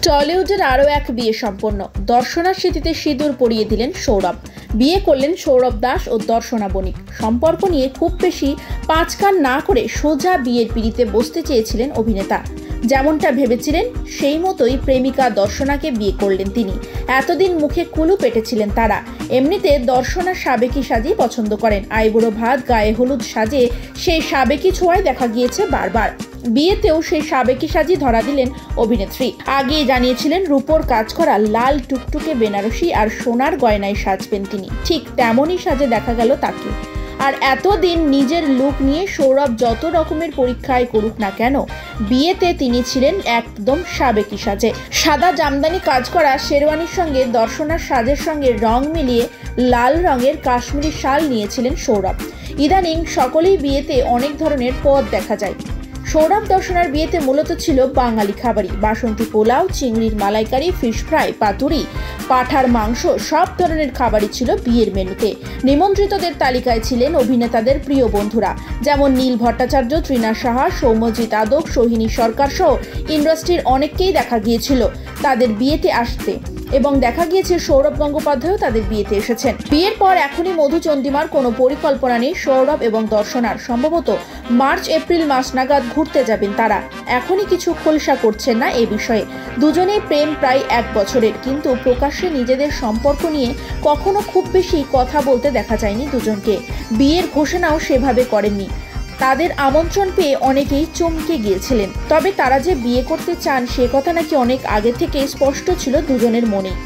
টলিউডের আরও এক বিয়ে সম্পন্ন। দর্শনার স্মৃতিতে সিঁদুর পরিয়ে দিলেন সৌরভ। বিয়ে করলেন সৌরভ দাস ও দর্শনা বণিক। সম্পর্ক নিয়ে খুব বেশি পাঁচকান না করে সোজা বিয়ের পিঁড়িতে বসতে চেয়েছিলেন অভিনেতা। যেমনটা ভেবেছিলেন সেই মতোই প্রেমিকা দর্শনাকে বিয়ে করলেন তিনি। এতদিন মুখে কুলু পেটেছিলেন তারা। এমনিতে দর্শনা সাবেকি সাজেই পছন্দ করেন। আইবুড়ো ভাত গায়ে হলুদ সাজে সেই সাবেকি ছোঁয়ায় দেখা গিয়েছে বারবার। বিয়েতেও সেই সাবেকি সাজই ধরা দিলেন অভিনেত্রী। আগেই জানিয়েছিলেন রূপোর কাজ করা লাল টুকটুকে বেনারসি আর সোনার গয়নায় সাজবেন তিনি। ঠিক তেমনই সাজে দেখা গেল তাকে। আর এতদিন নিজের লুক নিয়ে সৌরভ যত রকমের পরীক্ষায় করুক না কেন, বিয়েতে তিনি ছিলেন একদম সাবেকি সাজে। সাদা জামদানি কাজ করা শেরওয়ানির সঙ্গে দর্শনার সাজের সঙ্গে রং মিলিয়ে লাল রঙের কাশ্মীরি শাল নিয়েছিলেন সৌরভ। ইদানিং সকলেই বিয়েতে অনেক ধরনের পদ দেখা যায়। সৌরভ দর্শনার বিয়েতে মূলত ছিল বাঙালি খাবারই। বাসন্তী পোলাও, চিংড়ির মালাইকারি, ফিশ ফ্রাই, পাতুরি, পাঁঠার মাংস, সব ধরনের খাবারই ছিল বিয়ের মেনুতে। নিমন্ত্রিতদের তালিকায় ছিলেন অভিনেতাদের প্রিয় বন্ধুরা, যেমন নীল ভট্টাচার্য, তৃণা সাহা, সৌম্যজিৎ আদক, সোহিনী সরকার সহ ইন্ডাস্ট্রির অনেককেই দেখা গিয়েছিল তাদের বিয়েতে আসতে। এবং দেখা গিয়েছে সৌরভ গঙ্গোপাধ্যায়ও তাদের বিয়েতে এসেছেন। বিয়ের পর এখনই মধুচন্দ্রিমার কোনো পরিকল্পনা নেই সৌরভ এবং দর্শনার। সম্ভবত মার্চ এপ্রিল মাস নাগাদ ঘুরতে যাবেন তারা। এখনই কিছু খোলসা করছেন না এই বিষয়ে। দুজনেই প্রেম প্রায় 1 বছরের, কিন্তু প্রকাশ্যে নিজেদের সম্পর্ক নিয়ে কখনো খুব বেশি কথা বলতে দেখা যায়নি দুজনকে। বিয়ের ঘোষণাও সেভাবে করেননি। তাদের আমন্ত্রণ পেয়ে অনেকেই চমকে গিয়েছিলেন। তবে তারা যে বিয়ে করতে চান সে কথা নাকি অনেক আগে থেকেই স্পষ্ট ছিল দুজনের মনে।